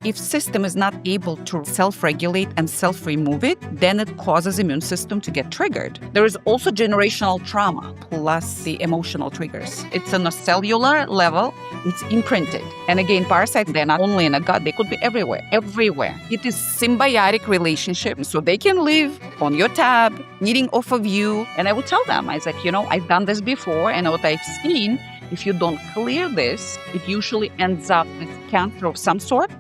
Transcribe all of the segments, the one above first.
If system is not able to self-regulate and self-remove it, then it causes immune system to get triggered. There is also generational trauma plus the emotional triggers. It's on a cellular level, it's imprinted. And again, parasites, they're not only in the gut, they could be everywhere. It is symbiotic relationship. So they can live on your tab, eating off of you. And I would tell them, I was like, I've done this before, and what I've seen, if you don't clear this, it usually ends up with cancer of some sort.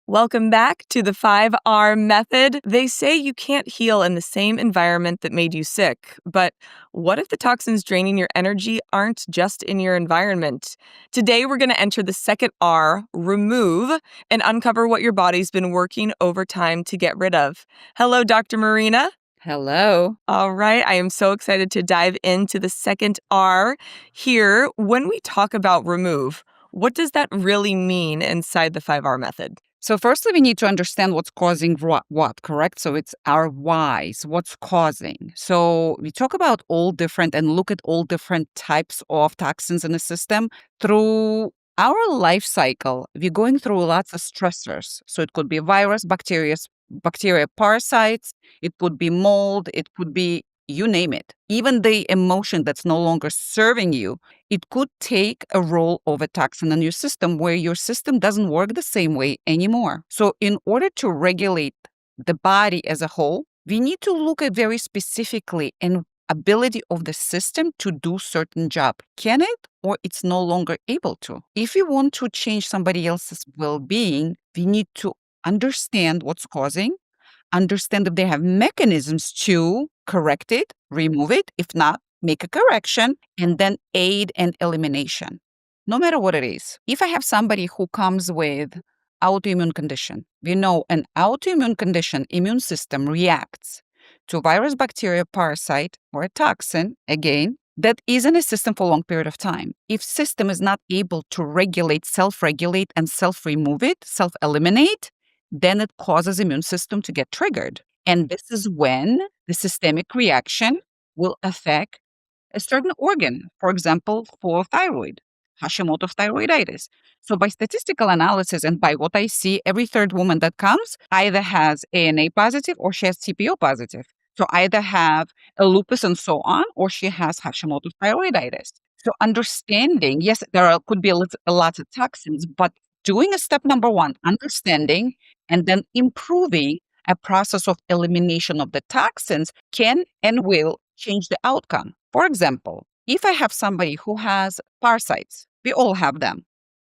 Welcome back to the 5R method. They say you can't heal in the same environment that made you sick, but what if the toxins draining your energy aren't just in your environment? Today, we're going to enter the second R, remove, and uncover what your body's been working overtime to get rid of. Hello, Dr. Marina. Hello. All right, I am so excited to dive into the second R here. When we talk about remove, what does that really mean inside the 5R method? So firstly, we need to understand what's causing what, correct? So it's our whys, what's causing. So we talk about all different and look at all different types of toxins in the system. Through our life cycle, we're going through lots of stressors. So it could be virus, bacteria, parasites, it could be mold, it could be you name it. Even the emotion that's no longer serving you, it could take a role of a toxin in your system where your system doesn't work the same way anymore. So in order to regulate the body as a whole, we need to look at very specifically an ability of the system to do certain job. Can it or it's no longer able to? If we want to change somebody else's well-being, we need to understand what's causing, understand if they have mechanisms to correct it, remove it. If not, make a correction, and then aid and elimination. No matter what it is. If I have somebody who comes with autoimmune condition, we know an autoimmune condition, immune system reacts to virus, bacteria, parasite, or a toxin, again, that is in a system for a long period of time. If system is not able to regulate, self-regulate, and self-remove it, self-eliminate, then it causes immune system to get triggered. And this is when the systemic reaction will affect a certain organ, for example, for thyroid, Hashimoto's thyroiditis. So by statistical analysis and by what I see, every third woman that comes either has ANA positive or she has TPO positive. So either have a lupus and so on, or she has Hashimoto's thyroiditis. So understanding, yes, could be a lot of toxins, but doing a step number one, understanding, and then improving a process of elimination of the toxins can and will change the outcome. For example, if I have somebody who has parasites, we all have them.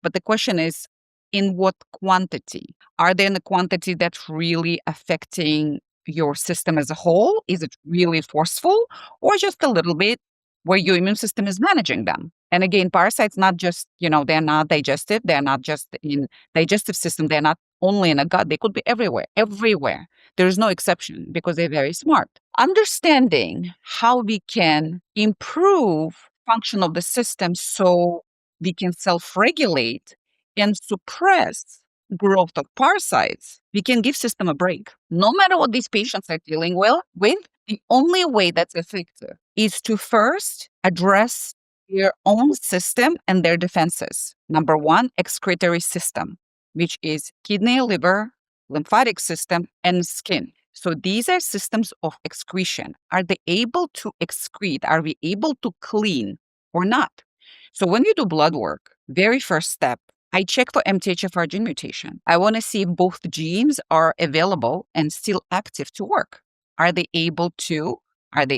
But the question is, in what quantity? Are they in a quantity that's really affecting your system as a whole? Is it really forceful? Or just a little bit where your immune system is managing them? And again, parasites not just, they're not digestive. They're not just in digestive system. They're not only in the gut. They could be everywhere. There is no exception because they're very smart. Understanding how we can improve function of the system so we can self-regulate and suppress growth of parasites, we can give system a break. No matter what these patients are dealing with, the only way that's effective is to first address their own system and their defenses. Number one, excretory system, which is kidney, liver, lymphatic system, and skin. So these are systems of excretion. Are they able to excrete? Are we able to clean or not? So when you do blood work, very first step, I check for MTHFR gene mutation. I want to see if both genes are available and still active to work. Are they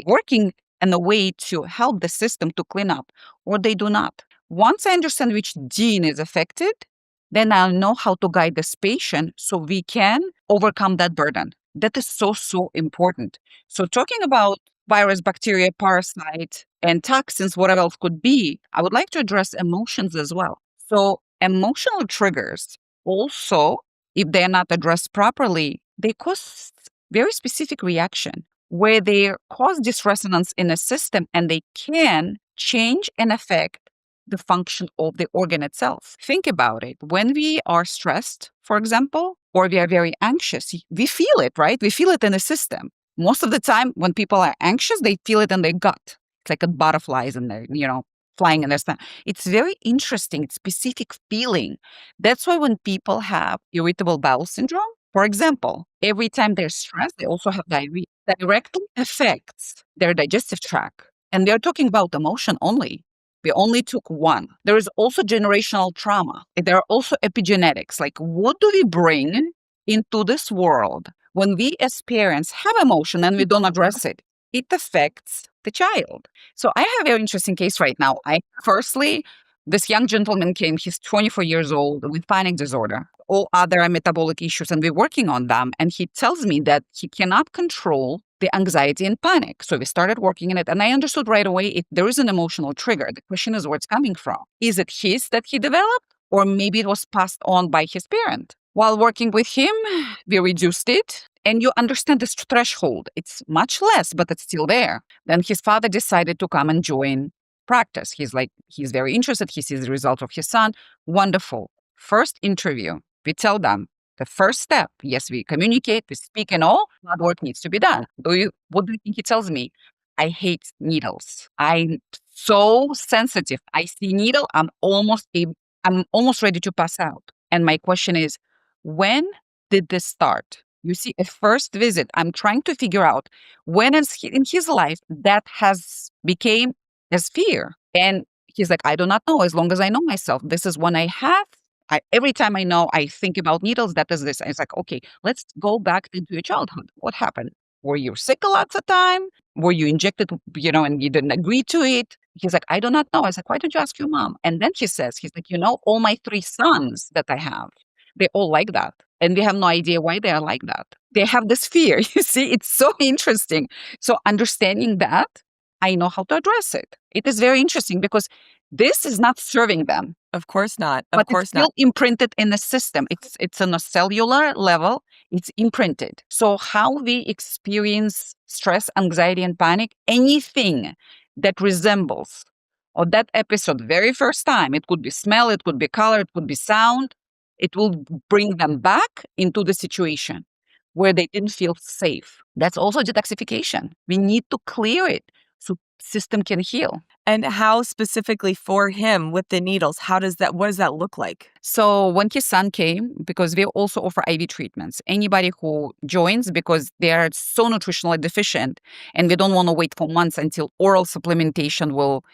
working in a way to help the system to clean up, or they do not? Once I understand which gene is affected, then I'll know how to guide this patient so we can overcome that burden. That is so, so important. So talking about virus, bacteria, parasite, and toxins, whatever else could be, I would like to address emotions as well. So emotional triggers also, if they're not addressed properly, they cause very specific reaction where they cause dysresonance in a system and they can change and affect the function of the organ itself. Think about it. When we are stressed, for example, or we are very anxious, we feel it, right? We feel it in the system. Most of the time, when people are anxious, they feel it in their gut. It's like a butterflies in their, flying in their stomach. It's very interesting. It's specific feeling. That's why when people have irritable bowel syndrome, for example, every time they're stressed, they also have diarrhea. Directly affects their digestive tract. And they're talking about emotion only. We only took one. There is also generational trauma. There are also epigenetics. Like, what do we bring into this world when we as parents have emotion and we don't address it? It affects the child. So I have a very interesting case right now. Firstly, this young gentleman came, he's 24 years old with panic disorder, all other metabolic issues, and we're working on them. And he tells me that he cannot control the anxiety and panic. So we started working in it. And I understood right away there is an emotional trigger. The question is where it's coming from. Is it his that he developed? Or maybe it was passed on by his parent. While working with him, we reduced it. And you understand this threshold. It's much less, but it's still there. Then his father decided to come and join practice. He's very interested. He sees the result of his son. Wonderful. First interview, we tell them the first step. Yes, we communicate, we speak and all. Blood work needs to be done. What do you think he tells me? I hate needles. I'm so sensitive. I see needle, I'm almost ready to pass out. And my question is, when did this start? You see, at first visit, I'm trying to figure out when in his life that has became as fear. And he's like, I do not know. As long as I know myself, this is when I have. Every time I know, I think about needles. That is this. And it's like, okay, let's go back into your childhood. What happened? Were you sick a lot of the time? Were you injected, and you didn't agree to it? He's like, I do not know. I was like, why don't you ask your mom? And then he's like, all my 3 sons that I have, they all like that. And we have no idea why they are like that. They have this fear. You see, it's so interesting. So understanding that, I know how to address it. It is very interesting because this is not serving them. Of course not. But it's still imprinted in the system. It's on a cellular level. It's imprinted. So how we experience stress, anxiety, and panic, anything that resembles or that episode very first time, it could be smell, it could be color, it could be sound, it will bring them back into the situation where they didn't feel safe. That's also detoxification. We need to clear it so system can heal. And how specifically for him with the needles, what does that look like? So when his son came, because we also offer IV treatments, anybody who joins, because they are so nutritionally deficient and we don't want to wait for months until oral supplementation will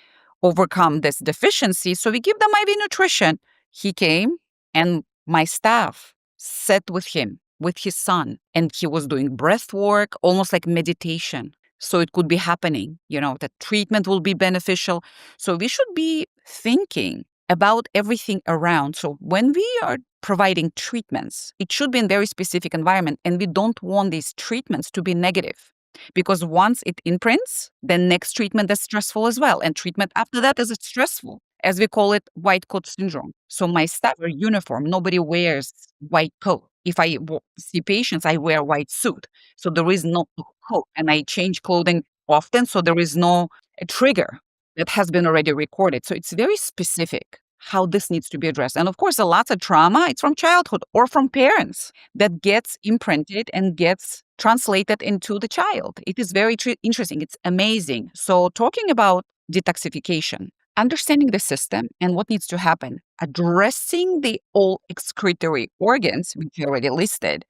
overcome this deficiency. So we give them IV nutrition. He came and my staff sat with him, with his son, and he was doing breath work, almost like meditation. So it could be happening, that treatment will be beneficial. So we should be thinking about everything around. So when we are providing treatments, it should be in very specific environment. And we don't want these treatments to be negative. Because once it imprints, the next treatment is stressful as well. And treatment after that is stressful, as we call it white coat syndrome. So my staff are uniform. Nobody wears white coat. If I see patients, I wear white suit. So there is no coat. And I change clothing often. So there is no trigger that has been already recorded. So it's very specific how this needs to be addressed. And of course, a lot of trauma, it's from childhood or from parents that gets imprinted and gets translated into the child. It is very interesting. It's amazing. So talking about detoxification, understanding the system and what needs to happen, addressing the all excretory organs, which you already listed,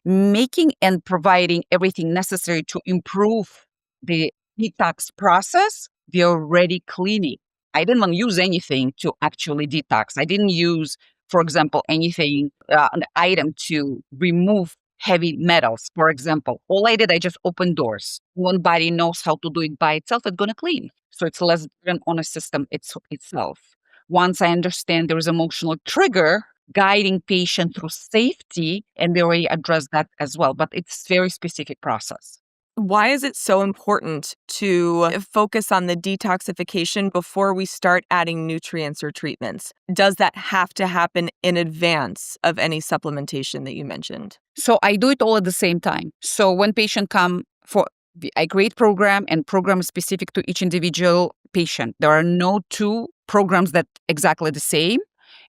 making and providing everything necessary to improve the detox process, we are already cleaning. I didn't want to use anything to actually detox. I didn't use, for example, anything, an item to remove heavy metals, for example. All I did, I just opened doors. One body knows how to do it by itself, it's going to clean. So it's less burden on a system itself. Once I understand there is emotional trigger, guiding patient through safety, and we already addressed that as well, but it's very specific process. Why is it so important to focus on the detoxification before we start adding nutrients or treatments? Does that have to happen in advance of any supplementation that you mentioned? So I do it all at the same time. So when patient come for I create program and program specific to each individual patient. There are no two programs that exactly the same,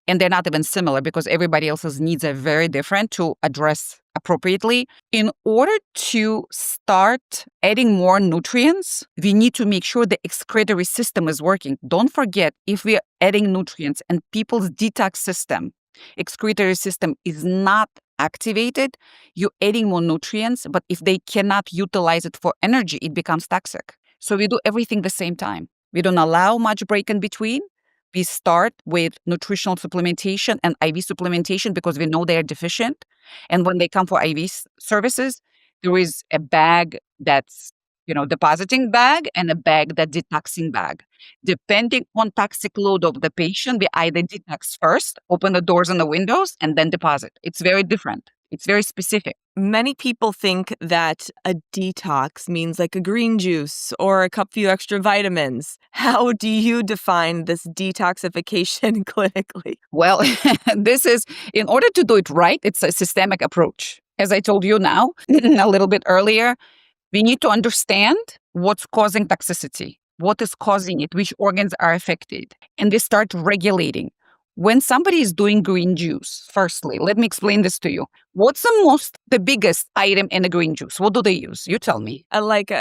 and they're not even similar because everybody else's needs are very different to address appropriately. In order to start adding more nutrients, we need to make sure the excretory system is working. Don't forget, if we are adding nutrients and people's detox system, excretory system is not activated, you're adding more nutrients, but if they cannot utilize it for energy, it becomes toxic. So we do everything the same time. We don't allow much break in between. We start with nutritional supplementation and IV supplementation because we know they are deficient. And when they come for IV services, there is a bag that's, depositing bag and a bag that detoxing bag. Depending on toxic load of the patient, we either detox first, open the doors and the windows, and then deposit. It's very different. It's very specific. Many people think that a detox means like a green juice or a few extra vitamins. How do you define this detoxification clinically? Well, this is, in order to do it right, it's a systemic approach. As I told you now, a little bit earlier, we need to understand what's causing toxicity, what is causing it, which organs are affected, and we start regulating. When somebody is doing green juice, firstly, let me explain this to you. What's the biggest item in a green juice? What do they use? You tell me. Like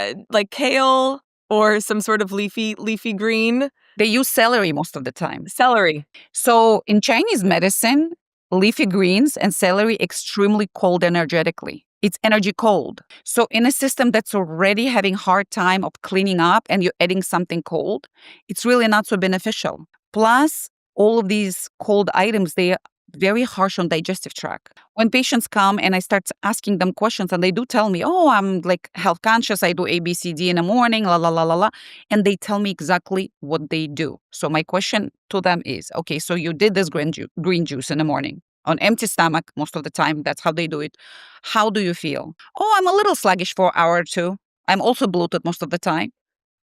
kale or some sort of leafy green. They use celery most of the time. Celery. So in Chinese medicine, leafy greens and celery extremely cold energetically. It's energy cold. So in a system that's already having hard time of cleaning up and you're adding something cold, it's really not so beneficial. Plus, all of these cold items, they are very harsh on digestive tract. When patients come and I start asking them questions and they do tell me, oh, I'm like health conscious, I do A, B, C, D in the morning, la, la, la, la, la. And they tell me exactly what they do. So my question to them is, okay, so you did this green juice in the morning on empty stomach most of the time. That's how they do it. How do you feel? Oh, I'm a little sluggish for an hour or two. I'm also bloated most of the time.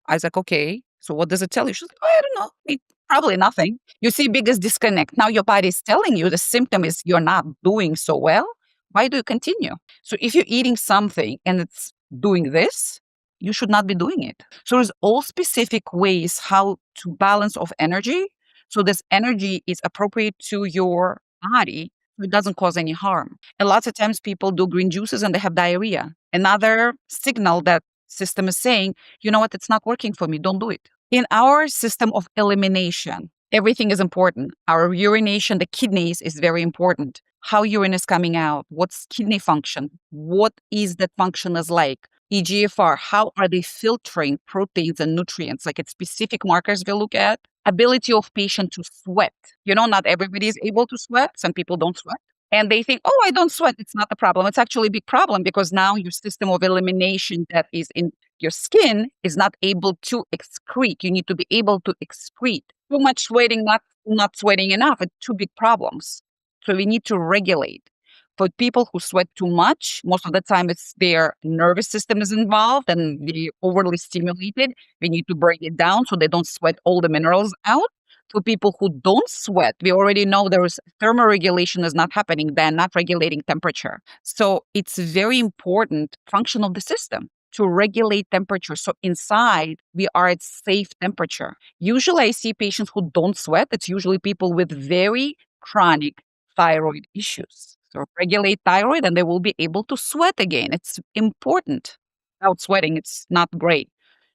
I was like, okay, so what does it tell you? She's like, oh, I don't know. Probably nothing. You see biggest disconnect. Now your body is telling you the symptom is you're not doing so well. Why do you continue? So if you're eating something and it's doing this, you should not be doing it. So there's all specific ways how to balance of energy. So this energy is appropriate to your body. It doesn't cause any harm. And lots of times people do green juices and they have diarrhea. Another signal that system is saying, you know what, it's not working for me. Don't do it. In our system of elimination, everything is important. Our urination, the kidneys is very important. How urine is coming out, what's kidney function, what is that function is like, EGFR, how are they filtering proteins and nutrients, like it's specific markers we look at. Ability of patient to sweat. Not everybody is able to sweat. Some people don't sweat. And they think, oh, I don't sweat. It's not a problem. It's actually a big problem because now your system of elimination that is in your skin is not able to excrete. You need to be able to excrete. Too much sweating, not sweating enough, it's two big problems. So we need to regulate. For people who sweat too much, most of the time it's their nervous system is involved and they're overly stimulated. We need to bring it down so they don't sweat all the minerals out. For people who don't sweat, we already know there is thermoregulation is not happening. They're not regulating temperature. So it's very important function of the system to regulate temperature. So inside, we are at safe temperature. Usually I see patients who don't sweat. It's usually people with very chronic thyroid issues. So regulate thyroid and they will be able to sweat again. It's important. Without sweating, it's not great.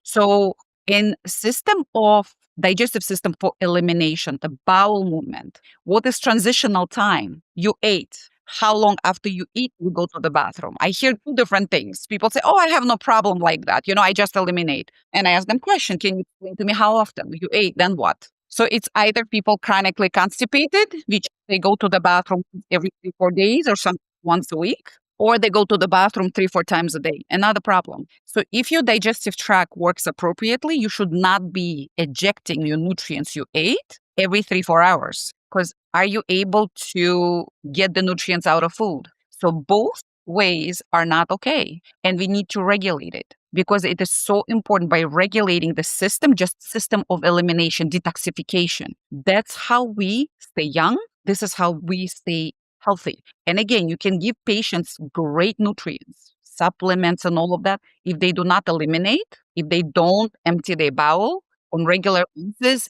So in system of digestive system for elimination, the bowel movement, what is transitional time? You ate. How long after you eat, you go to the bathroom? I hear two different things. People say, oh, I have no problem like that. I just eliminate. And I ask them question, can you explain to me how often you ate, then what? So it's either people chronically constipated, which they go to the bathroom every 3-4 days or some once a week, or they go to the bathroom 3-4 times a day. Another problem. So if your digestive tract works appropriately, you should not be ejecting your nutrients you ate every 3-4 hours. Because are you able to get the nutrients out of food? So both ways are not okay. And we need to regulate it because it is so important by regulating the system, just system of elimination, detoxification. That's how we stay young. This is how we stay healthy. And again, you can give patients great nutrients, supplements and all of that, if they do not eliminate, if they don't empty their bowel on regular basis,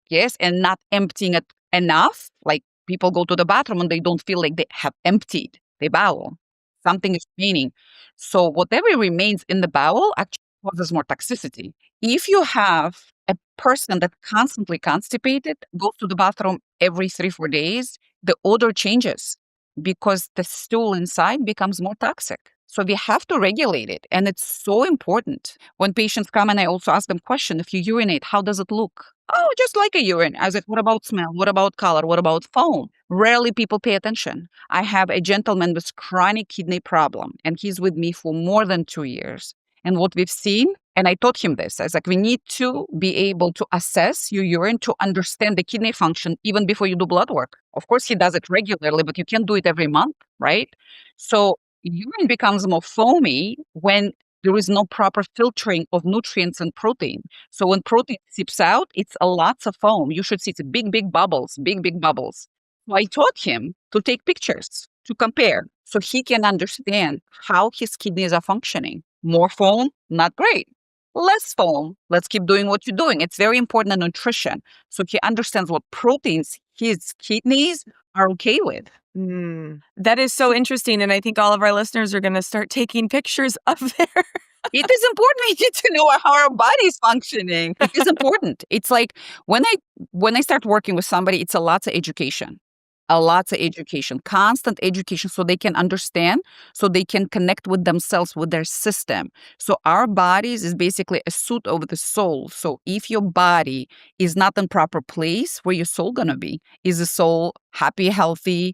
yes, and not emptying it enough, like people go to the bathroom and they don't feel like they have emptied their bowel. Something is remaining. So whatever remains in the bowel actually causes more toxicity. If you have a person that constantly constipated, goes to the bathroom every 3, 4 days, the odor changes because the stool inside becomes more toxic. So we have to regulate it. And it's so important. When patients come and I also ask them question, if you urinate, how does it look? Oh, just like a urine. I said, what about smell? What about color? What about foam? Rarely people pay attention. I have a gentleman with chronic kidney problem, and he's with me for more than 2 years. And what we've seen, and I taught him this, I was like, we need to be able to assess your urine to understand the kidney function even before you do blood work. Of course, he does it regularly, but you can't do it every month, right? So urine becomes more foamy when there is no proper filtering of nutrients and protein. So when protein seeps out, it's a lots of foam. You should see it's big, big bubbles, big, big bubbles. So I taught him to take pictures to compare so he can understand how his kidneys are functioning. More foam, not great. Less foam, let's keep doing what you're doing. It's very important in nutrition. So he understands what proteins his kidneys are okay with. That is so interesting. And I think all of our listeners are going to start taking pictures of their. It is important we need to know how our body's functioning. It is important. It's like when I start working with somebody, it's a lot of education. A lot of education, constant education, so they can understand, so they can connect with themselves, with their system. So our bodies is basically a suit of the soul. So if your body is not in proper place, where your soul gonna be? Is the soul happy, healthy,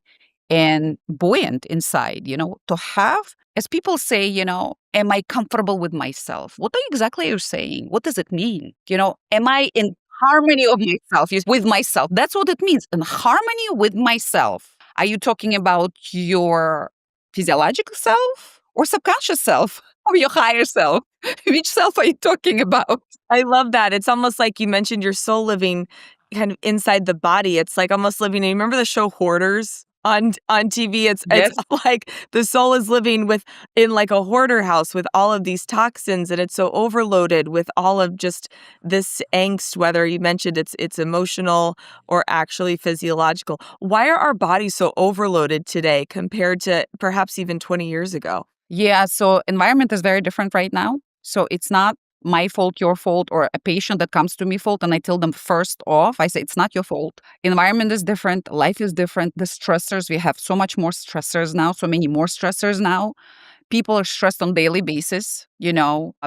and buoyant inside? To have, as people say, am I comfortable with myself? What exactly are you saying? What does it mean? Am I in harmony of myself, with myself? That's what it means. In harmony with myself. Are you talking about your physiological self or subconscious self or your higher self? Which self are you talking about? I love that. It's almost like you mentioned your soul living kind of inside the body. It's like almost living. You remember the show Hoarders on TV? It's Yes. like the soul is living in like a hoarder house with all of these toxins, and it's so overloaded with all of just this angst. Whether you mentioned it's emotional or actually physiological. Why are our bodies so overloaded today compared to perhaps even 20 years ago? Yeah, so environment is very different right now. So it's not my fault, your fault, or a patient that comes to me fault. And I tell them first off, I say, it's not your fault. Environment is different. Life is different. The stressors, we have so much more stressors now, so many more stressors now. People are stressed on daily basis.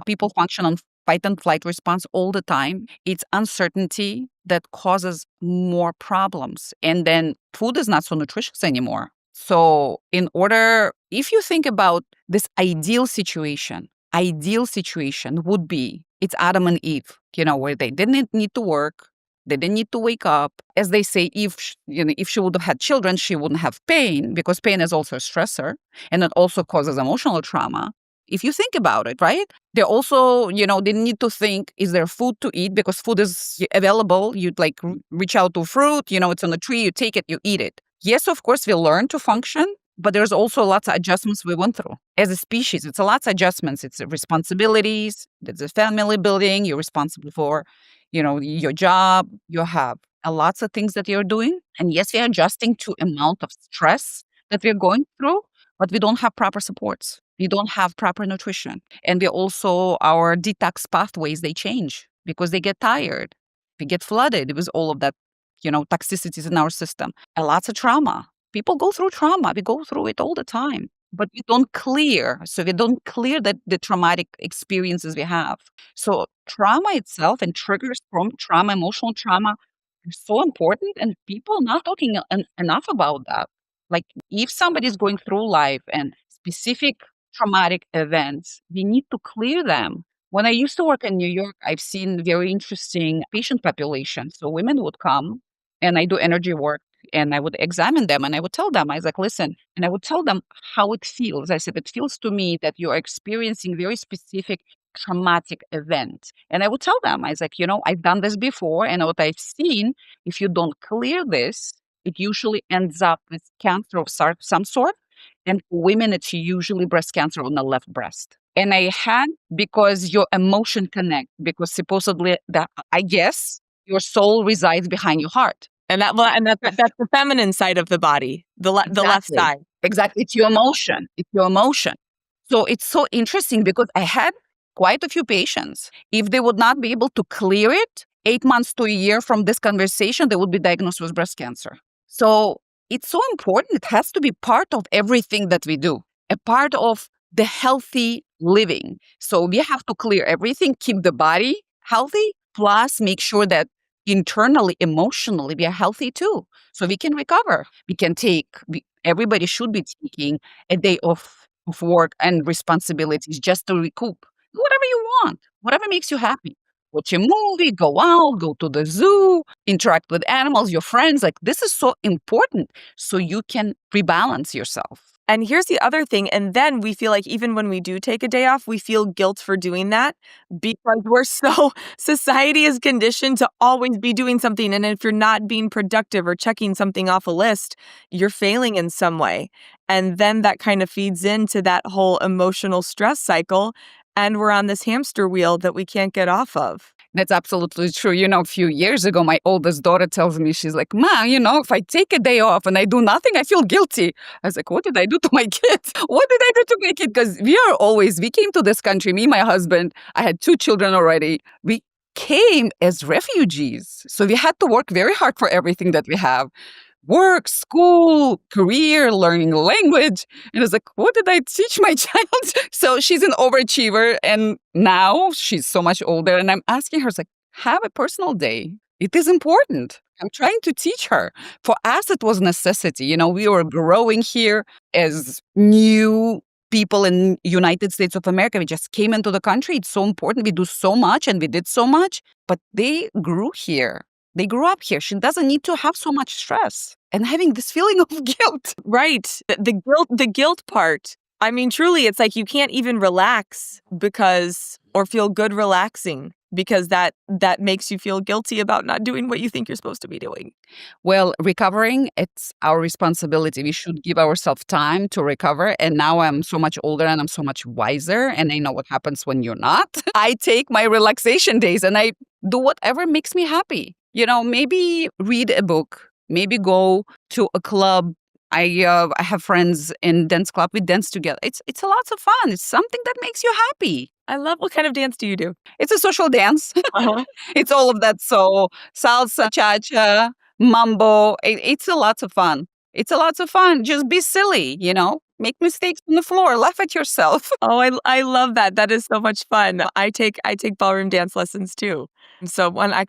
People function on fight and flight response all the time. It's uncertainty that causes more problems. And then food is not so nutritious anymore. So if you think about this ideal situation would be, it's Adam and Eve, where they didn't need to work. They didn't need to wake up. As they say, if she would have had children, she wouldn't have pain, because pain is also a stressor, and it also causes emotional trauma. If you think about it, right? They also, they need to think, is there food to eat? Because food is available. You'd reach out to fruit, it's on a tree, you take it, you eat it. Yes, of course, we learn to function, but there's also lots of adjustments we went through. As a species, it's a lots of adjustments. It's responsibilities, there's a family building, you're responsible for, your job, you have lots of things that you're doing. And yes, we're adjusting to amount of stress that we're going through, but we don't have proper supports. We don't have proper nutrition. And we also, our detox pathways, they change because they get tired. We get flooded with all of that, toxicities in our system. And lots of trauma. People go through trauma. We go through it all the time. But we don't clear. So we don't clear the traumatic experiences we have. So trauma itself and triggers from trauma, emotional trauma, are so important. And people not talking enough about that. Like if somebody's going through life and specific traumatic events, we need to clear them. When I used to work in New York, I've seen very interesting patient population. So women would come and I do energy work and I would examine them and I would tell them, I was like, listen, and I would tell them how it feels. I said, it feels to me that you are experiencing very specific traumatic event. And I would tell them, I was like, I've done this before. And what I've seen, if you don't clear this, it usually ends up with cancer of some sort. And for women, it's usually breast cancer on the left breast. And I had because your emotion connect, because supposedly I guess your soul resides behind your heart. That's the feminine side of the body, the left Exactly. side. Exactly. It's your emotion. It's your emotion. So it's so interesting because I had quite a few patients. If they would not be able to clear it, 8 months to a year from this conversation, they would be diagnosed with breast cancer. So it's so important. It has to be part of everything that we do, a part of the healthy living. So we have to clear everything, keep the body healthy, plus make sure that internally, emotionally, we are healthy too. So we can recover. We can everybody should be taking a day of work and responsibilities just to recoup. Do whatever you want, whatever makes you happy. Watch a movie, go out, go to the zoo, interact with animals, your friends. Like, this is so important so you can rebalance yourself. And here's the other thing. And then we feel like even when we do take a day off, we feel guilt for doing that because society is conditioned to always be doing something. And if you're not being productive or checking something off a list, you're failing in some way. And then that kind of feeds into that whole emotional stress cycle. And we're on this hamster wheel that we can't get off of. That's absolutely true. A few years ago, my oldest daughter tells me, she's like, Ma, if I take a day off and I do nothing, I feel guilty. I was like, what did I do to my kids? What did I do to my kid? Because we came to this country, me, my husband, I had 2 children already. We came as refugees. So we had to work very hard for everything that we have. Work, school, career, learning language. And I was like, what did I teach my child? So she's an overachiever. And now she's so much older. And I'm asking her, like, have a personal day. It is important. I'm trying to teach her. For us, it was necessity. We were growing here as new people in United States of America. We just came into the country. It's so important. We do so much and we did so much. But they grew here. They grew up here. She doesn't need to have so much stress and having this feeling of guilt. Right. The guilt part. I mean, truly, it's like you can't even relax or feel good relaxing because that makes you feel guilty about not doing what you think you're supposed to be doing. Well, recovering, it's our responsibility. We should give ourselves time to recover. And now I'm so much older and I'm so much wiser and I know what happens when you're not. I take my relaxation days and I do whatever makes me happy. Maybe read a book, maybe go to a club. I have friends in dance club. We dance together. It's a lot of fun. It's something that makes you happy. I love. What kind of dance do you do? It's a social dance. Uh-huh. It's all of that. So salsa, cha-cha, mambo. It's a lot of fun. It's a lot of fun. Just be silly, Make mistakes on the floor. Laugh at yourself. Oh, I love that. That is so much fun. I take ballroom dance lessons too. So when I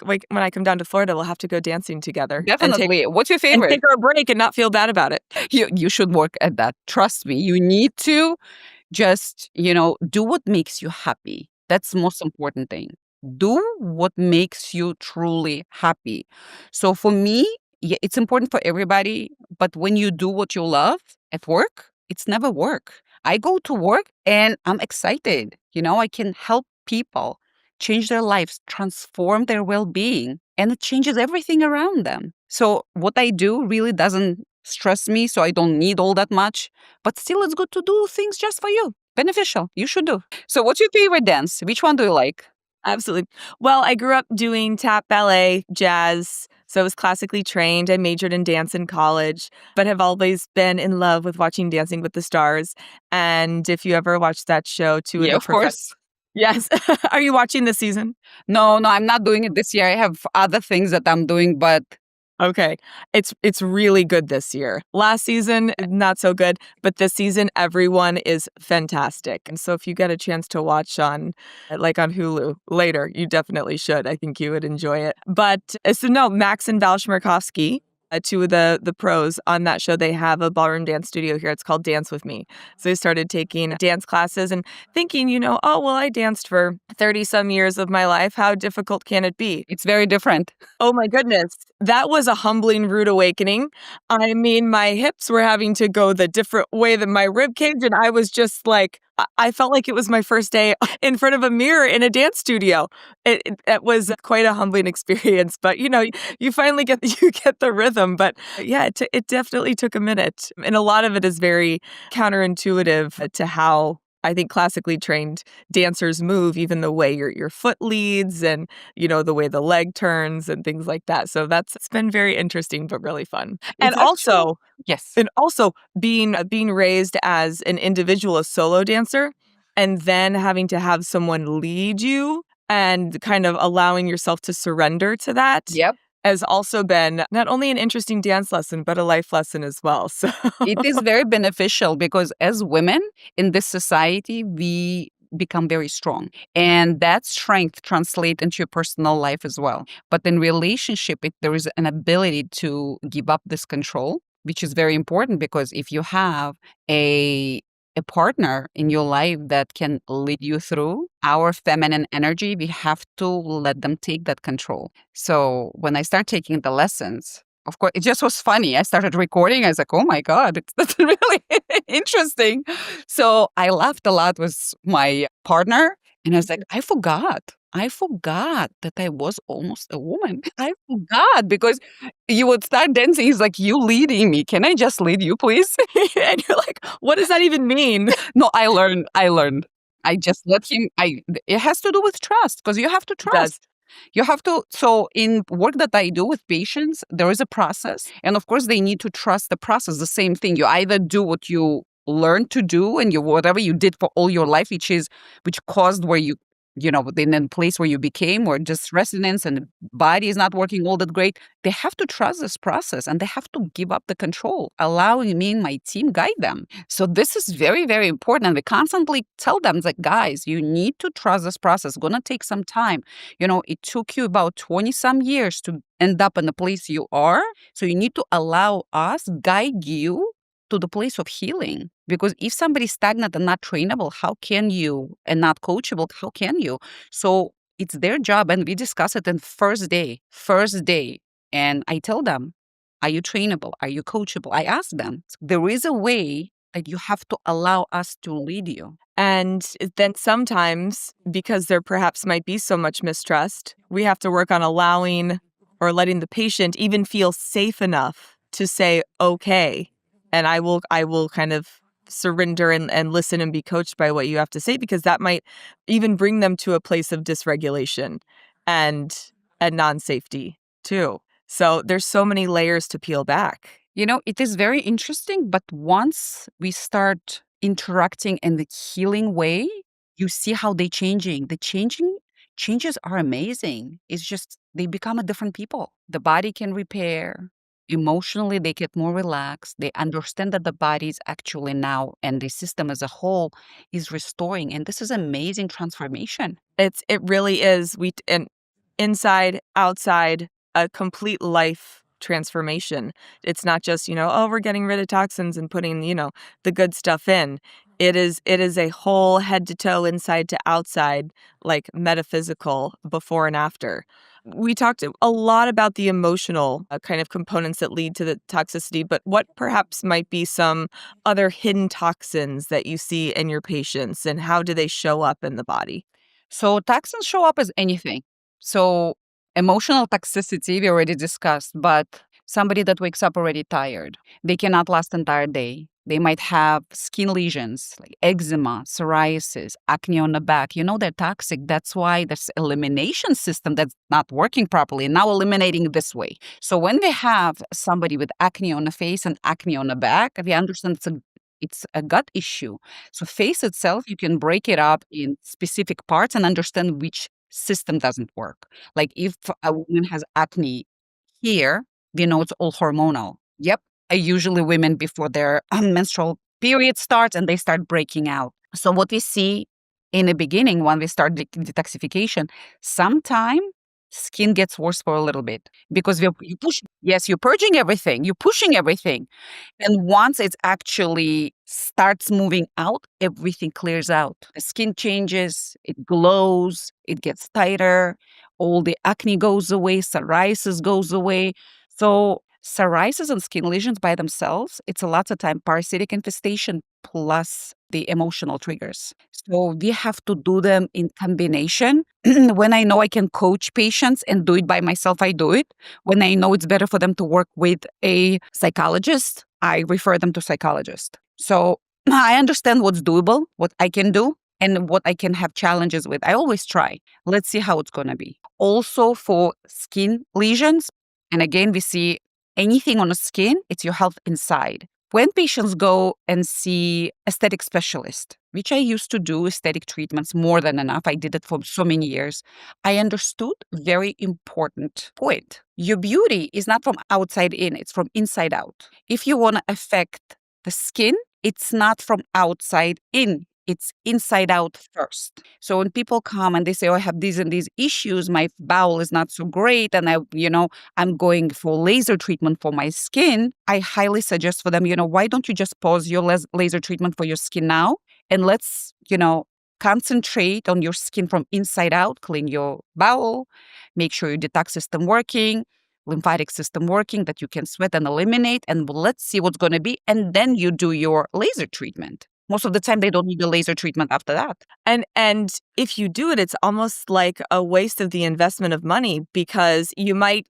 come down to Florida, we'll have to go dancing together. Definitely. What's your favorite? And take our break and not feel bad about it. You should work at that. Trust me. You need to just, do what makes you happy. That's the most important thing. Do what makes you truly happy. So for me, yeah, it's important for everybody. But when you do what you love at work, it's never work. I go to work and I'm excited. I can help people change their lives, transform their well-being, and it changes everything around them. So what I do really doesn't stress me, so I don't need all that much. But still, it's good to do things just for you. Beneficial. You should do. So what's your favorite dance? Which one do you like? Absolutely. Well, I grew up doing tap, ballet, jazz. So I was classically trained. I majored in dance in college, but have always been in love with watching Dancing with the Stars. And if you ever watched that show, Yeah, of course. Yes. Are you watching this season? No, I'm not doing it this year. I have other things that I'm doing, but okay. It's really good this year. Last season, not so good, but this season, everyone is fantastic. And so if you get a chance to watch on Hulu later, you definitely should. I think you would enjoy it. But Max and Val Shmerkovsky, 2 of the pros on that show, they have a ballroom dance studio here. It's called Dance With Me. So they started taking dance classes and thinking, I danced for 30 some years of my life. How difficult can it be? It's very different. Oh my goodness. That was a humbling, rude awakening. I mean, my hips were having to go the different way than my rib cage. And I was just like, I felt like it was my first day in front of a mirror in a dance studio. It was quite a humbling experience, but, you finally get you get the rhythm, but, yeah, it definitely took a minute, and a lot of it is very counterintuitive to how I think classically trained dancers move, even the way your foot leads and, the way the leg turns and things like that, so it's been very interesting, but really fun. And It's actually also yes. and also being raised as an individual, a solo dancer, and then having to have someone lead you and kind of allowing yourself to surrender to that Yep. has also been not only an interesting dance lesson, but a life lesson as well, so It is very beneficial because as women in this society, we become very strong. And that strength translates into your personal life as well. But in relationship, there is an ability to give up this control, which is very important because if you have a a partner in your life that can lead you through our feminine energy, we have to let them take that control. So when I start taking the lessons, of course, it just was funny. I started recording. I was like, "Oh my god, that's really interesting." So I laughed a lot with my partner, and I was like, I forgot that I was almost a woman. I forgot because you would start dancing. He's like, "You leading me? Can I just lead you, please?" and you're like, "What does that even mean?" No, I learned. I learned. I just let him. It has to do with trust because you have to It does. trust. You have to. So, in work that I do with patients, there is a process. And of course, they need to trust the process. The same thing. You either do what you learned to do and whatever you did for all your life, which caused where in a place where you became, or just resonance and the body is not working all that great. They have to trust this process and they have to give up the control, allowing me and my team guide them. So this is very, very important. And we constantly tell them that, guys, you need to trust this process. It's going to take some time. It took you about 20 some years to end up in the place you are. So you need to allow us guide you to the place of healing. Because if somebody's stagnant and not trainable, how can you, and not coachable, how can you? So it's their job. And we discuss it in first day. And I tell them, are you trainable? Are you coachable? I ask them. There is a way that you have to allow us to lead you. And then sometimes, because there perhaps might be so much mistrust, we have to work on allowing or letting the patient even feel safe enough to say, okay, and I will kind of surrender and listen and be coached by what you have to say, because that might even bring them to a place of dysregulation and non-safety too. So there's so many layers to peel back. It is very interesting, but once we start interacting in the healing way, you see how they changing. The changes are amazing. It's just they become a different people. The body can repair. Emotionally, they get more relaxed. They understand that the body is actually now and the system as a whole is restoring. And this is amazing transformation. It really is. And inside, outside, a complete life transformation. It's not just, oh, we're getting rid of toxins and putting, the good stuff in. It is a whole head to toe, inside to outside, like metaphysical before and after. We talked a lot about the emotional kind of components that lead to the toxicity, but what perhaps might be some other hidden toxins that you see in your patients, and how do they show up in the body? So toxins show up as anything. So emotional toxicity we already discussed, but somebody that wakes up already tired, they cannot last entire day. They might have skin lesions like eczema, psoriasis, acne on the back. They're toxic. That's why there's elimination system that's not working properly. Now eliminating this way. So when we have somebody with acne on the face and acne on the back, we understand it's a gut issue. So face itself, you can break it up in specific parts and understand which system doesn't work. Like if a woman has acne here, we know it's all hormonal. Yep. Usually women before their menstrual period starts and they start breaking out. So what we see in the beginning when we start detoxification, sometime skin gets worse for a little bit because you're purging everything, you're pushing everything. And once it actually starts moving out, everything clears out. The skin changes, it glows, it gets tighter, all the acne goes away, psoriasis goes away. So psoriasis and skin lesions by themselves, it's a lot of time parasitic infestation plus the emotional triggers. So we have to do them in combination. When I know I can coach patients and do it by myself, I do it. When I know it's better for them to work with a psychologist, I refer them to psychologist. So I understand what's doable, what I can do, and what I can have challenges with. I always try. Let's see how it's going to be. Also for skin lesions, and again, we see anything on the skin, it's your health inside. When patients go and see aesthetic specialist, which I used to do aesthetic treatments more than enough, I did it for so many years, I understood very important point. Your beauty is not from outside in, it's from inside out. If you want to affect the skin, it's not from outside in. It's inside out first. So when people come and they say, oh, I have these and these issues, my bowel is not so great, and I'm going for laser treatment for my skin, I highly suggest for them, why don't you just pause your laser treatment for your skin now? And let's, concentrate on your skin from inside out, clean your bowel, make sure your detox system working, lymphatic system working, that you can sweat and eliminate, and let's see what's going to be. And then you do your laser treatment. Most of the time, they don't need a laser treatment after that. And if you do it, it's almost like a waste of the investment of money, because you might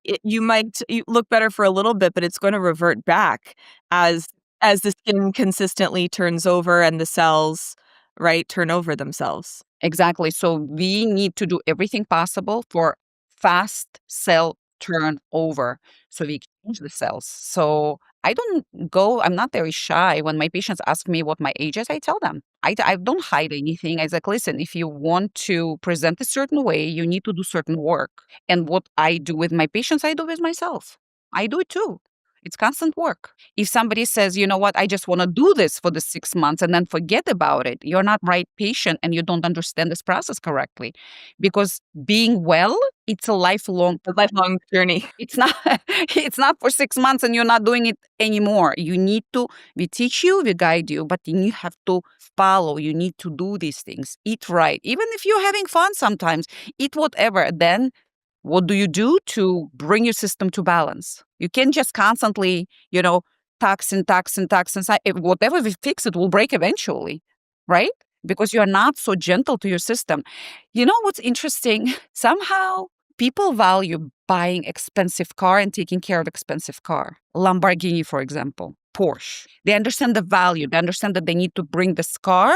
look better for a little bit, but it's going to revert back as the skin consistently turns over and the cells, right, turn over themselves. Exactly. So we need to do everything possible for fast cell turnover, so we exchange the cells. So I'm not very shy. When my patients ask me what my age is, I tell them. I don't hide anything. I like, listen, if you want to present a certain way, you need to do certain work. And what I do with my patients, I do with myself. I do it too. It's constant work. If somebody says, you know what, I just want to do this for the 6 months and then forget about it, you're not right patient and you don't understand this process correctly. Because being well, it's a lifelong journey. It's not it's not for 6 months and you're not doing it anymore. We teach you, we guide you, but then you have to follow. You need to do these things. Eat right. Even if you're having fun sometimes, eat whatever. Then what do you do to bring your system to balance? You can't just constantly, toxin. Whatever we fix, it will break eventually, right? Because you're not so gentle to your system. You know what's interesting? Somehow people value buying expensive car and taking care of expensive car. Lamborghini, for example, Porsche. They understand the value. They understand that they need to bring this car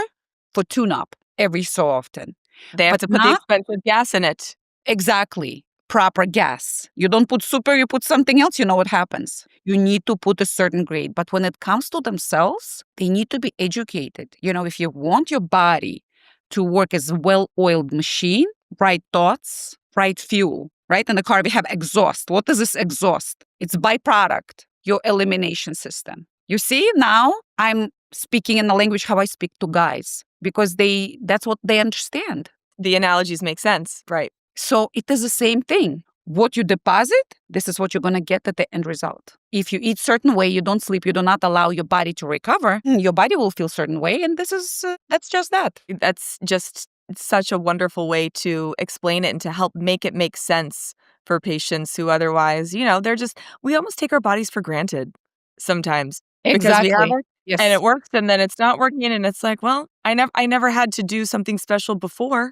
for tune-up every so often. They have But to put the expensive gas in it. Exactly. Proper gas. You don't put super, you put something else, you know what happens. You need to put a certain grade. But when it comes to themselves, they need to be educated. If you want your body to work as a well-oiled machine, right thoughts, right fuel, right? In the car, we have exhaust. What is this exhaust? It's byproduct, your elimination system. You see, now I'm speaking in the language how I speak to guys, because that's what they understand. The analogies make sense, right? So it is the same thing. What you deposit, this is what you're going to get at the end result. If you eat certain way, you don't sleep, you do not allow your body to recover, your body will feel certain way. And that's just that. That's just such a wonderful way to explain it and to help make it make sense for patients who otherwise, we almost take our bodies for granted sometimes. Exactly. Because we have it, Yes. and it works, and then it's not working, and it's like, well, I never had to do something special before,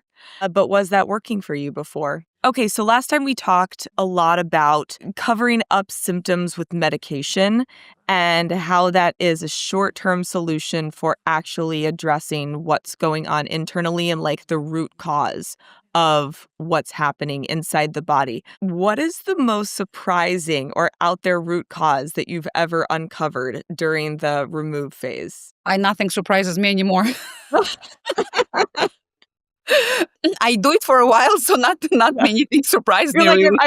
but was that working for you before? Okay, so last time we talked a lot about covering up symptoms with medication and how that is a short-term solution for actually addressing what's going on internally and like the root cause of what's happening inside the body. What is the most surprising or out there root cause that you've ever uncovered during the remove phase? Nothing surprises me anymore. I do it for a while, so not many things surprise me. You're like, Really.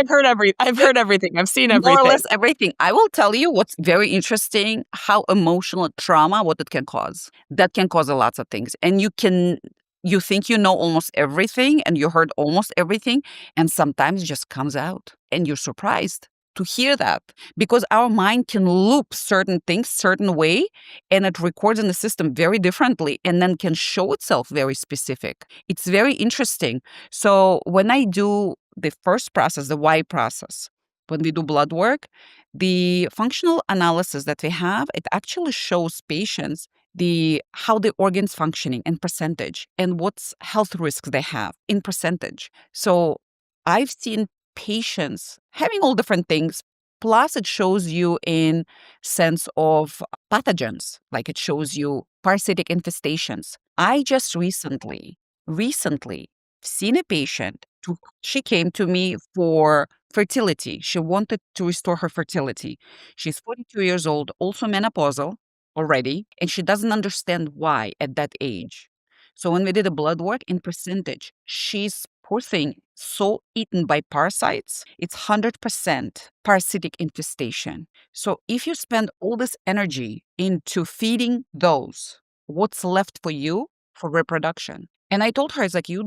I've heard everything. I've seen everything. More or less everything. I will tell you what's very interesting, how emotional trauma, what it can cause. That can cause a lot of things. And you think you know almost everything and you heard almost everything, and sometimes it just comes out and you're surprised to hear that, because our mind can loop certain things certain way and it records in the system very differently and then can show itself very specific. It's very interesting. So when I do the first process, the why process, when we do blood work, the functional analysis that we have, it actually shows patients the how the organs functioning in percentage and what's health risks they have in percentage. So I've seen patients having all different things. Plus, it shows you in sense of pathogens, like it shows you parasitic infestations. I just recently seen a patient. She came to me for fertility. She wanted to restore her fertility. She's 42 years old, also menopausal already, and she doesn't understand why at that age. So when we did a blood work in percentage, she's poor thing, so eaten by parasites, it's 100% parasitic infestation. So if you spend all this energy into feeding those, what's left for you for reproduction? And I told her, it's like, you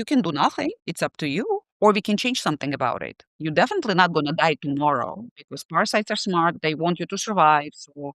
can do nothing. It's up to you. Or we can change something about it. You're definitely not going to die tomorrow because parasites are smart. They want you to survive. So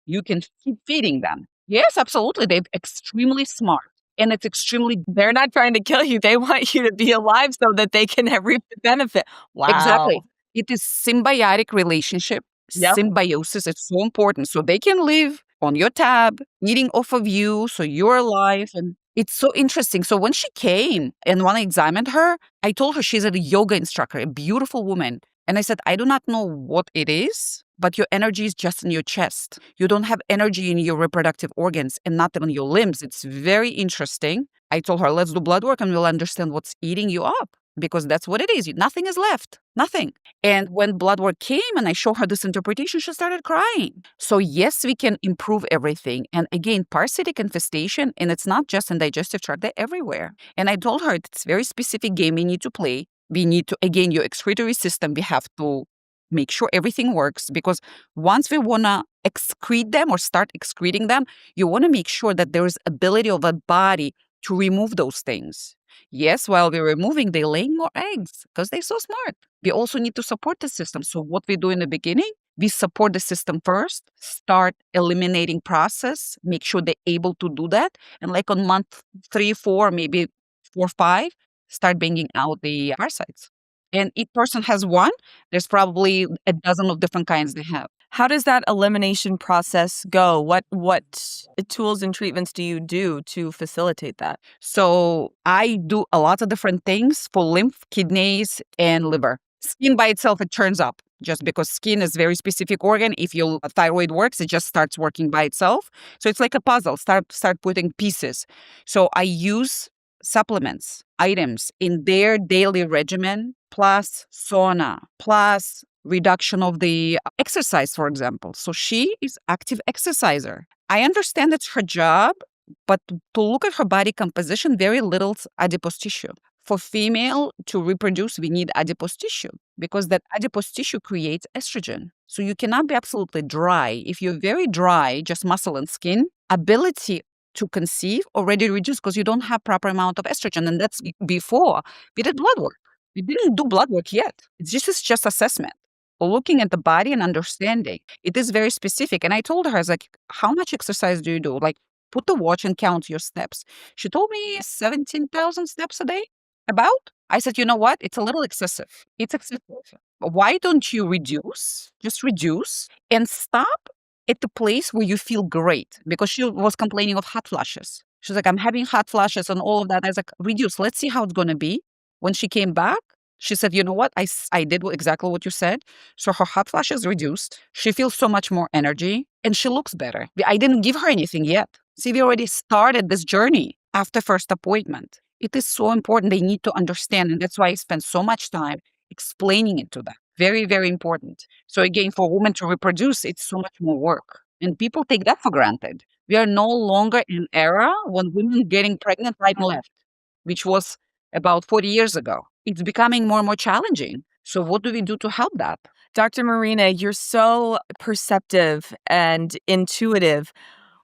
you can keep feeding them. Yes, absolutely. They're extremely smart. And it's extremely They're not trying to kill you. They want you to be alive so that they can reap the benefit. exactly. Wow. It is symbiotic relationship. Yep. Symbiosis is so important. So they can live on your tab, eating off of you, so you're alive. And it's so interesting. So when she came and when I examined her, I told her she's a yoga instructor, a beautiful woman. And I said, I do not know what it is, but your energy is just in your chest. You don't have energy in your reproductive organs and not in your limbs. It's very interesting. I told her, let's do blood work and we'll understand what's eating you up because that's what it is. Nothing is left. Nothing. And when blood work came and I showed her this interpretation, she started crying. So yes, we can improve everything. And again, parasitic infestation, and it's not just in digestive tract, they're everywhere. And I told her it's a very specific game we need to play. We need to, again, your excretory system, we have to make sure everything works because once we want to excrete them or start excreting them, you want to make sure that there is ability of a body to remove those things. Yes, while we're removing, they're laying more eggs because they're so smart. We also need to support the system. So what we do in the beginning, we support the system first, start eliminating process, make sure they're able to do that. And like on month 3, 4, maybe 4, 5, start bringing out the parasites. And each person has one. There's probably a dozen of different kinds they have. How does that elimination process go? What tools and treatments do you do to facilitate that? So I do a lot of different things for lymph, kidneys, and liver. Skin by itself, it turns up just because skin is very specific organ. If your thyroid works, it just starts working by itself. So it's like a puzzle. Start putting pieces. So I use supplements, items in their daily regimen, plus sauna, plus reduction of the exercise, for example. So she is active exerciser. I understand it's her job, but to look at her body composition, very little adipose tissue. For female to reproduce, we need adipose tissue because that adipose tissue creates estrogen. So you cannot be absolutely dry. If you're very dry, just muscle and skin, ability to conceive already reduced because you don't have proper amount of estrogen. And that's before we did blood work. We didn't do blood work yet. It's just assessment. Looking at the body and understanding. It is very specific. And I told her, I was like, how much exercise do you do? Like, put the watch and count your steps. She told me 17,000 steps a day. About? I said, you know what? It's a little excessive. It's excessive. Why don't you reduce? Just reduce and stop at the place where you feel great because she was complaining of hot flashes. She's like, I'm having hot flashes and all of that. I was like, reduce. Let's see how it's going to be. When she came back, she said, you know what? I did exactly what you said. So her hot flashes reduced. She feels so much more energy and she looks better. I didn't give her anything yet. See, we already started this journey after first appointment. It is so important. They need to understand. And that's why I spend so much time explaining it to them. Very, very important. So again, for women to reproduce, it's so much more work. And people take that for granted. We are no longer in an era when women getting pregnant right and left, which was about 40 years ago. It's becoming more and more challenging. So what do we do to help that? Dr. Marina, you're so perceptive and intuitive.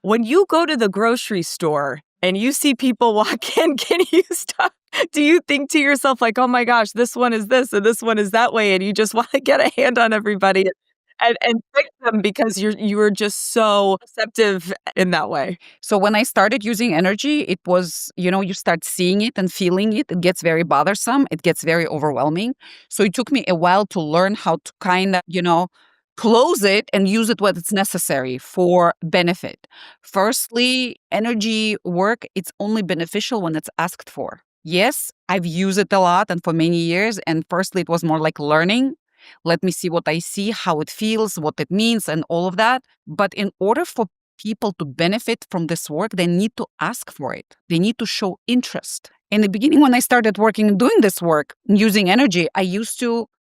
When you go to the grocery store and you see people walk in, can you stop? Do you think to yourself like, oh my gosh, this one is this and this one is that way, and you just want to get a hand on everybody and fix them because you are just so perceptive in that way? So when I started using energy, it was, you start seeing it and feeling it. It gets very bothersome. It gets very overwhelming. So it took me a while to learn how to kind of, close it and use it when it's necessary for benefit. Firstly, energy work, it's only beneficial when it's asked for. Yes, I've used it a lot and for many years. And firstly, it was more like learning. Let me see what I see, how it feels, what it means, and all of that. But in order for people to benefit from this work, they need to ask for it. They need to show interest. In the beginning, when I started working and doing this work, using energy,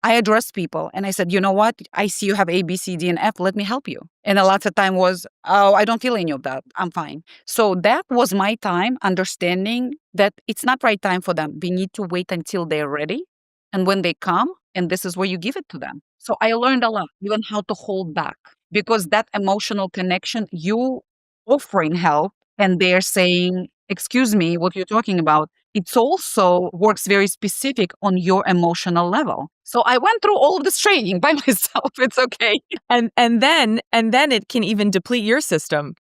I addressed people and I said, you know what? I see you have A, B, C, D, and F. Let me help you. And a lot of time was, oh, I don't feel any of that. I'm fine. So that was my time understanding that it's not right time for them. We need to wait until they're ready. And when they come, and this is where you give it to them. So I learned a lot, even how to hold back, because that emotional connection, you offering help and they're saying, excuse me, what you're talking about, it also works very specific on your emotional level. So I went through all of this training by myself. It's okay. And then it can even deplete your system,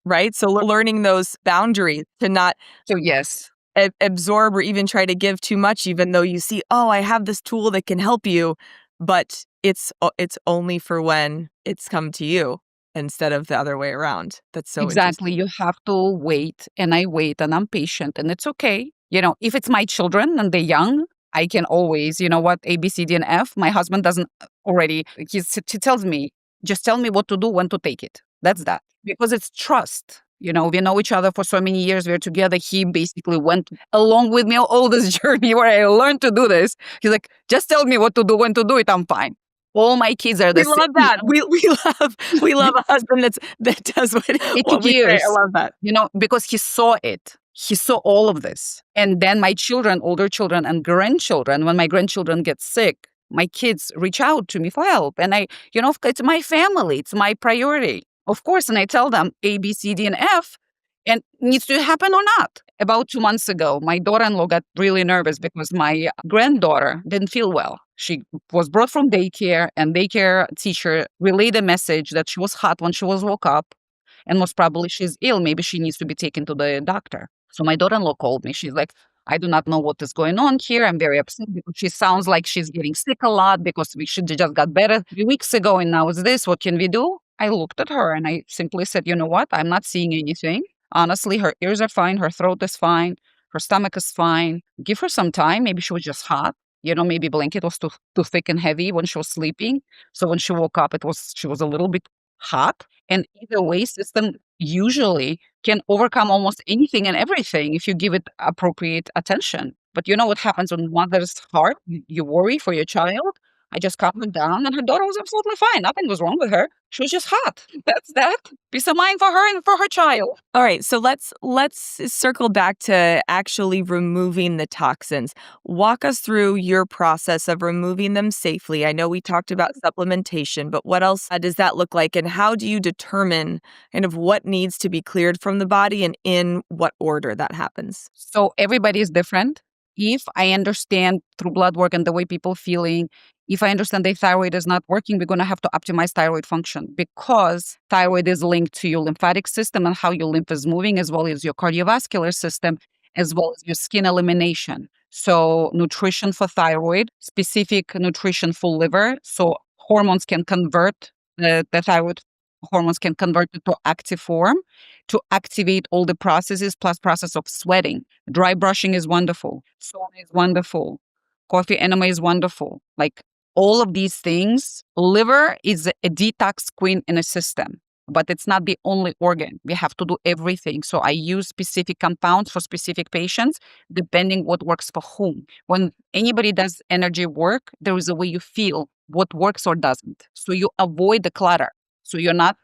right? So learning those boundaries to not So yes, absorb or even try to give too much, even though you see, oh, I have this tool that can help you, but it's only for when it's come to you instead of the other way around. That's so exactly. interesting. You have to wait, and I wait, and I'm patient, and it's okay. If it's my children and they're young, I can always, you know what, A, B, C, D, and F. My husband doesn't already, he tells me, just tell me what to do, when to take it. That's that. Because it's trust. We know each other for so many years. We're together. He basically went along with me all this journey where I learned to do this. He's like, just tell me what to do, when to do it. I'm fine. All my kids are the We same. love that. We love a husband that does It what took we say. I years, love that. because he saw it. He saw all of this. And then my children, older children and grandchildren, when my grandchildren get sick, my kids reach out to me for help. And it's my family, it's my priority, of course. And I tell them A, B, C, D, and F, and needs to happen or not. About 2 months ago, my daughter-in-law got really nervous because my granddaughter didn't feel well. She was brought from daycare, and daycare teacher relayed a message that she was hot when she was woke up, and most probably she's ill. Maybe she needs to be taken to the doctor. So my daughter-in-law called me. She's like, I do not know what is going on here. I'm very upset because she sounds like she's getting sick a lot because she just got better 3 weeks ago and now it's this. What can we do? I looked at her and I simply said, you know what? I'm not seeing anything. Honestly, her ears are fine. Her throat is fine. Her stomach is fine. Give her some time. Maybe she was just hot. Maybe blanket was too thick and heavy when she was sleeping. So when she woke up, she was a little bit hot. And either way, system usually can overcome almost anything and everything if you give it appropriate attention. But you know what happens when mother's heart, you worry for your child? I just calmed her down and her daughter was absolutely fine. Nothing was wrong with her. She was just hot. That's that. Peace of mind for her and for her child. All right, so let's circle back to actually removing the toxins. Walk us through your process of removing them safely. I know we talked about supplementation, but what else does that look like, and how do you determine kind of what needs to be cleared from the body and in what order that happens? So everybody is different. If I understand through blood work and the way people feeling, if I understand the thyroid is not working, we're going to have to optimize thyroid function, because thyroid is linked to your lymphatic system and how your lymph is moving, as well as your cardiovascular system, as well as your skin elimination. So nutrition for thyroid, specific nutrition for liver. So hormones can convert, the thyroid hormones can convert it to active form to activate all the processes, plus process of sweating. Dry brushing is wonderful. Sauna is wonderful. Coffee enema is wonderful. Like all of these things, liver is a detox queen in a system, but it's not the only organ. We have to do everything. So I use specific compounds for specific patients, depending what works for whom. When anybody does energy work, there is a way you feel what works or doesn't. So you avoid the clutter. So you're not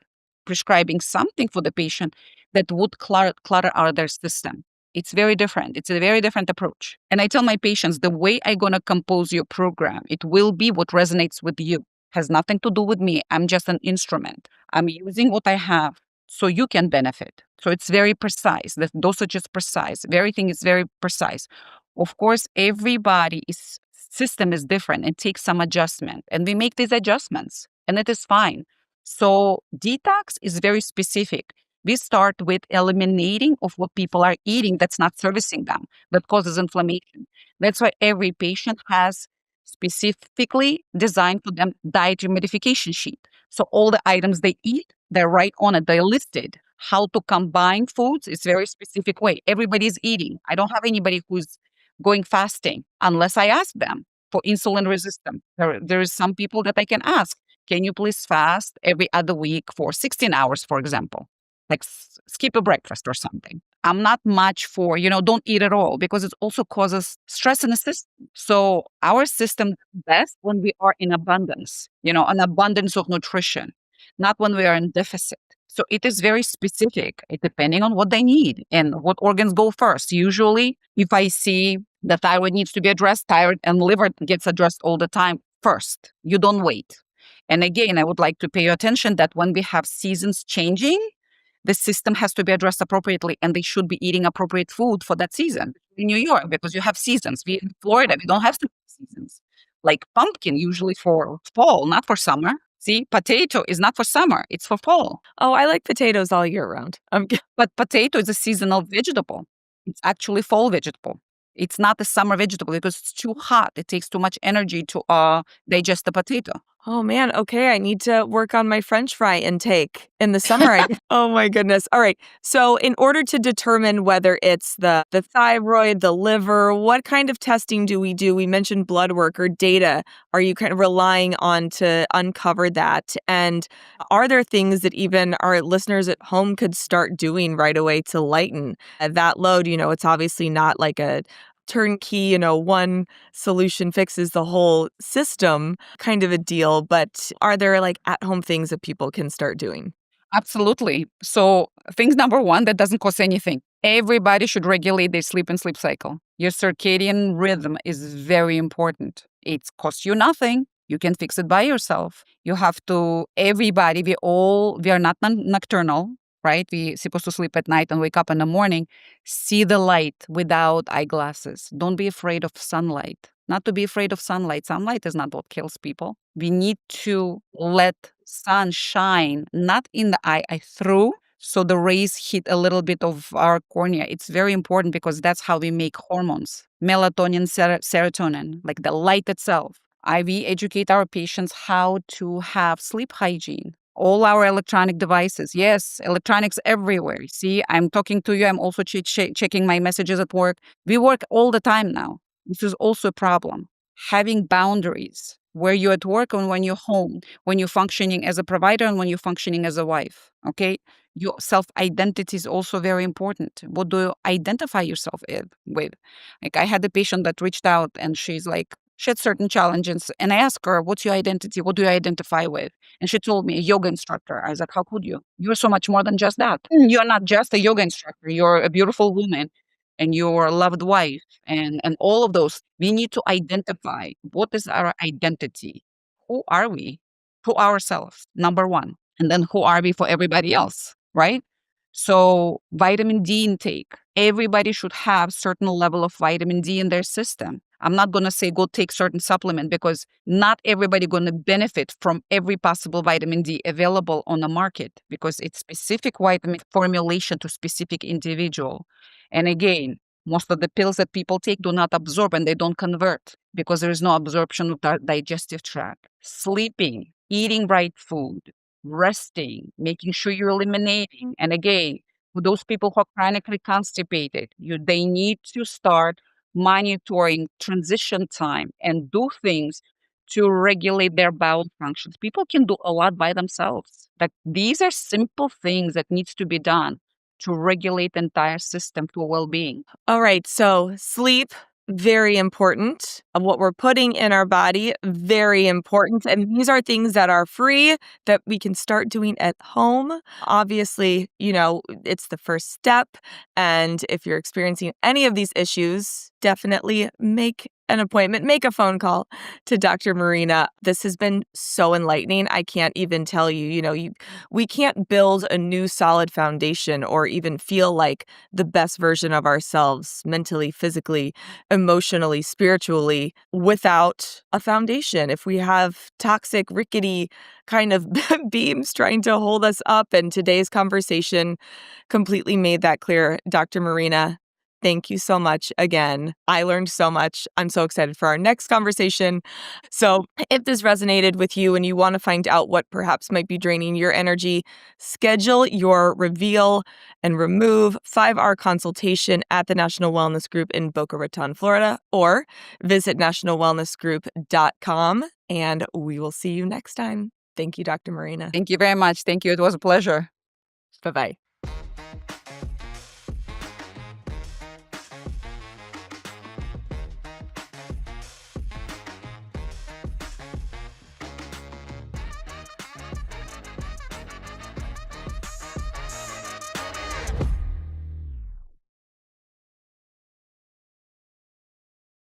prescribing something for the patient that would clutter out their system. It's very different. It's a very different approach. And I tell my patients, the way I'm going to compose your program, it will be what resonates with you. Has nothing to do with me. I'm just an instrument. I'm using what I have so you can benefit. So it's very precise. The dosage is precise. Everything is very precise. Of course, everybody's system is different and takes some adjustment. And we make these adjustments and it is fine. So detox is very specific. We start with eliminating of what people are eating that's not servicing them, that causes inflammation. That's why every patient has specifically designed for them dietary modification sheet. So all the items they eat, they're right on it. They're listed. How to combine foods is very specific way. Everybody's eating. I don't have anybody who's going fasting unless I ask them for insulin resistance. There is some people that I can ask, can you please fast every other week for 16 hours, for example? Like skip a breakfast or something. I'm not much for, don't eat at all because it also causes stress in the system. So our system best when we are in abundance, an abundance of nutrition, not when we are in deficit. So it is very specific, depending on what they need and what organs go first. Usually, if I see the thyroid needs to be addressed, thyroid and liver gets addressed all the time first. You don't wait. And again, I would like to pay your attention that when we have seasons changing, the system has to be addressed appropriately and they should be eating appropriate food for that season. In New York, because you have seasons. In Florida, we don't have seasons. Like pumpkin, usually for fall, not for summer. See, potato is not for summer, it's for fall. Oh, I like potatoes all year round. But potato is a seasonal vegetable. It's actually fall vegetable. It's not a summer vegetable because it's too hot. It takes too much energy to digest the potato. Oh man, okay, I need to work on my French fry intake in the summer. Oh my goodness. All right. So in order to determine whether it's the thyroid, the liver, what kind of testing do we do? We mentioned blood work or data. Are you kind of relying on to uncover that? And are there things that even our listeners at home could start doing right away to lighten that load? It's obviously not like a turnkey, one solution fixes the whole system kind of a deal. But are there like at home things that people can start doing? Absolutely. So, things number one, that doesn't cost anything. Everybody should regulate their sleep and sleep cycle. Your circadian rhythm is very important. It costs you nothing. You can fix it by yourself. You have to, everybody, we are not nocturnal, right? We're supposed to sleep at night and wake up in the morning. See the light without eyeglasses. Don't be afraid of sunlight. Not to be afraid of sunlight. Sunlight is not what kills people. We need to let sun shine, not in the eye, through. So the rays hit a little bit of our cornea. It's very important because that's how we make hormones, melatonin, serotonin, like the light itself. We educate our patients how to have sleep hygiene. All our electronic devices. Yes, electronics everywhere. See, I'm talking to you. I'm also checking my messages at work. We work all the time now. This is also a problem. Having boundaries where you're at work and when you're home, when you're functioning as a provider and when you're functioning as a wife. Okay. Your self identity is also very important. What do you identify yourself with? Like, I had a patient that reached out and she's like, she had certain challenges. And I asked her, what's your identity? What do you identify with? And she told me, a yoga instructor. I was like, how could you? You're so much more than just that. You're not just a yoga instructor. You're a beautiful woman and you're a loved wife and all of those. We need to identify what is our identity. Who are we to ourselves, number one. And then who are we for everybody else, right? So vitamin D intake. Everybody should have certain level of vitamin D in their system. I'm not going to say go take certain supplement because not everybody going to benefit from every possible vitamin D available on the market because it's specific vitamin formulation to specific individual. And again, most of the pills that people take do not absorb and they don't convert because there is no absorption of the digestive tract. Sleeping, eating right food, resting, making sure you're eliminating. And again, for those people who are chronically constipated, they need to start monitoring transition time and do things to regulate their bowel functions. People can do a lot by themselves. Like, these are simple things that needs to be done to regulate the entire system for well-being. All right. So sleep, very important. What we're putting in our body, very important. And these are things that are free that we can start doing at home. Obviously, it's the first step. And if you're experiencing any of these issues, definitely make an appointment, make a phone call to Dr. Marina. This has been so enlightening. I can't even tell you, we can't build a new solid foundation or even feel like the best version of ourselves mentally, physically, emotionally, spiritually without a foundation. If we have toxic, rickety kind of beams trying to hold us up, and today's conversation completely made that clear. Dr. Marina, Thank you so much again. I learned so much. I'm so excited for our next conversation. So, if this resonated with you and you want to find out what perhaps might be draining your energy, schedule your reveal and remove 5-hour consultation at the National Wellness Group in Boca Raton, Florida, or visit nationalwellnessgroup.com. And we will see you next time. Thank you, Dr. Marina. Thank you very much. Thank you. It was a pleasure. Bye bye.